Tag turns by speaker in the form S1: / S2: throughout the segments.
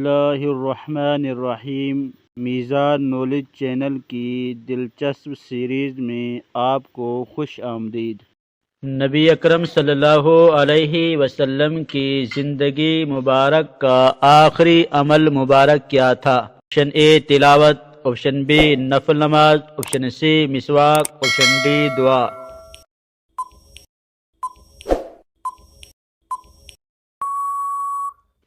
S1: اللہ الرحمن الرحیم۔ میزان نالج چینل کی دلچسپ سیریز میں آپ کو خوش آمدید۔ نبی اکرم صلی اللہ علیہ وسلم کی زندگی مبارک کا آخری عمل مبارک کیا تھا؟ آپشن اے تلاوت، آپشن بی نفل نماز، آپشن سی مسواک، آپشن ڈی دعا۔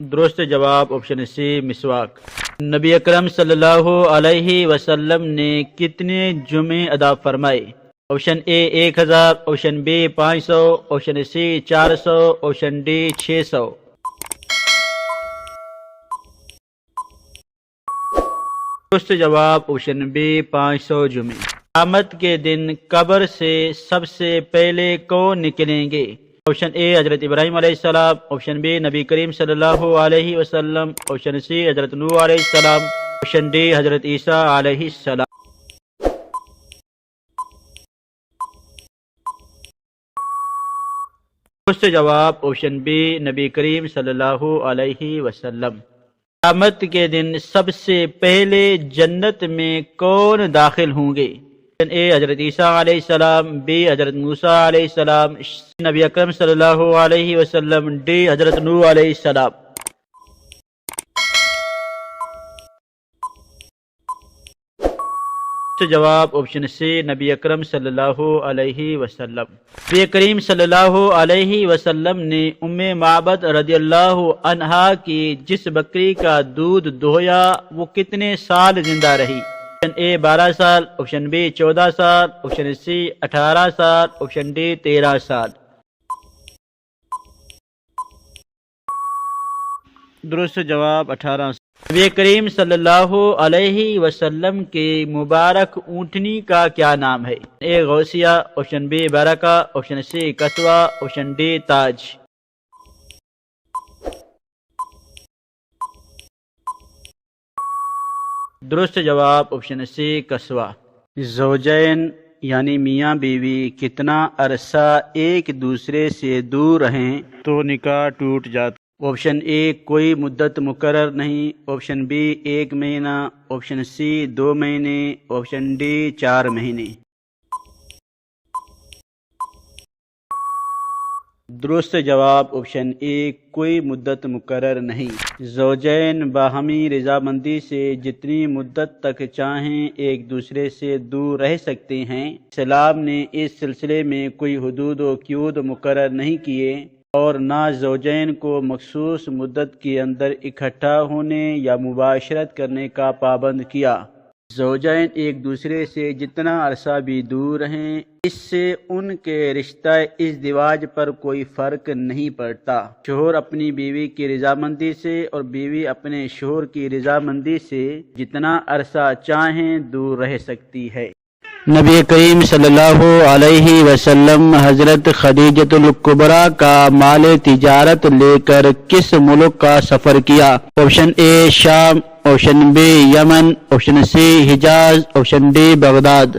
S1: درست جواب آپشن سی مسواک۔ نبی اکرم صلی اللہ علیہ وسلم نے کتنے جمعے ادا فرمائے؟ Option A 1000، option B 500، option C 400، option D 600۔ درست جواب آپشن بی 500 جمعے۔ قیامت کے دن قبر سے سب سے پہلے کون نکلیں گے؟ آپشن اے حضرت ابراہیم علیہ السلام، آپشن بی نبی کریم صلی اللہ علیہ وسلم، آپشن سی حضرت نوح علیہ السلام، آپشن ڈی حضرت عیسیٰ علیہ السلام۔ درست جواب آپشن بی نبی کریم صلی اللہ علیہ وسلم۔ قیامت کے دن سب سے پہلے جنت میں کون داخل ہوں گے؟ آپشن اے حضرت عیسیٰ علیہ السلام، بی حضرت موسیٰ علیہ السلام، نبی اکرم صلی اللہ علیہ وسلم، ڈی حضرت نوح علیہ السلام۔ جواب آپشن سی نبی اکرم صلی اللہ علیہ وسلم۔ نبی کریم صلی اللہ علیہ وسلم نے ام معبد رضی اللہ عنہا کی جس بکری کا دودھ دوہیا وہ کتنے سال زندہ رہی؟ آپشن اے 12 سال، آپشن بی 14 سال، آپشن سی 18 سال، آپشن ڈی 13 سال۔ درست جواب 18 سال۔ نبی کریم صلی اللہ علیہ وسلم کے مبارک اونٹنی کا کیا نام ہے؟ اے غوثیہ، آپشن بی برکہ، آپشن سی کسوہ، آپشن ڈی تاج۔ درست جواب آپشن سی کسوہ۔ زوجین یعنی میاں بیوی کتنا عرصہ ایک دوسرے سے دور رہیں تو نکاح ٹوٹ جاتا؟ آپشن اے کوئی مدت مقرر نہیں، آپشن بی 1 مہینہ، آپشن سی 2 مہینے، آپشن ڈی 4 مہینے۔ درست جواب آپشن اے کوئی مدت مقرر نہیں۔ زوجین باہمی رضامندی سے جتنی مدت تک چاہیں ایک دوسرے سے دور رہ سکتے ہیں۔ اسلام نے اس سلسلے میں کوئی حدود و قیود مقرر نہیں کیے اور نہ زوجین کو مخصوص مدت کے اندر اکٹھا ہونے یا مباشرت کرنے کا پابند کیا۔ زوجین ایک دوسرے سے جتنا عرصہ بھی دور رہیں اس سے ان کے رشتہ ازدواج پر کوئی فرق نہیں پڑتا۔ شوہر اپنی بیوی کی رضامندی سے اور بیوی اپنے شوہر کی رضامندی سے جتنا عرصہ چاہیں دور رہ سکتی ہے۔ نبی کریم صلی اللہ علیہ وسلم حضرت خدیجۃ الکبریٰ کا مال تجارت لے کر کس ملک کا سفر کیا؟ Option A Sham, option B Yemen, option C Hijaz, option D Baghdad.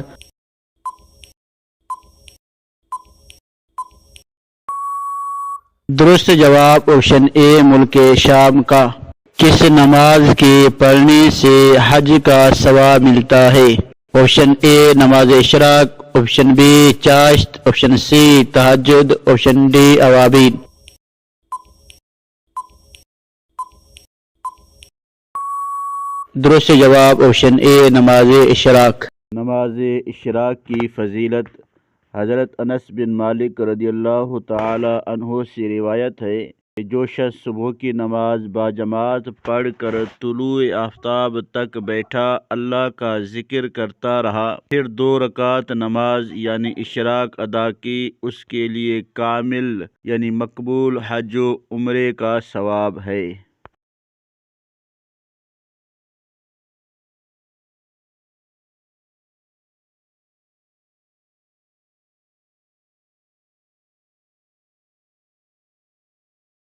S1: درست جواب آپشن اے ملک شام کا۔ کس نماز کے پڑھنے سے حج کا ثواب ملتا ہے؟ آپشن اے نماز اشراق، آپشن بی چاشت، آپشن سی تہجد، آپشن ڈی اوابین۔ درست جواب آپشن اے نماز اشراق۔ نماز اشراق کی فضیلت حضرت انس بن مالک رضی اللہ تعالی عنہ سے روایت ہے کہ جو شخص صبح کی نماز باجماعت پڑھ کر طلوع آفتاب تک بیٹھا اللہ کا ذکر کرتا رہا پھر 2 رکعت نماز یعنی اشراق ادا کی اس کے لیے کامل یعنی مقبول حج و عمرے کا ثواب ہے۔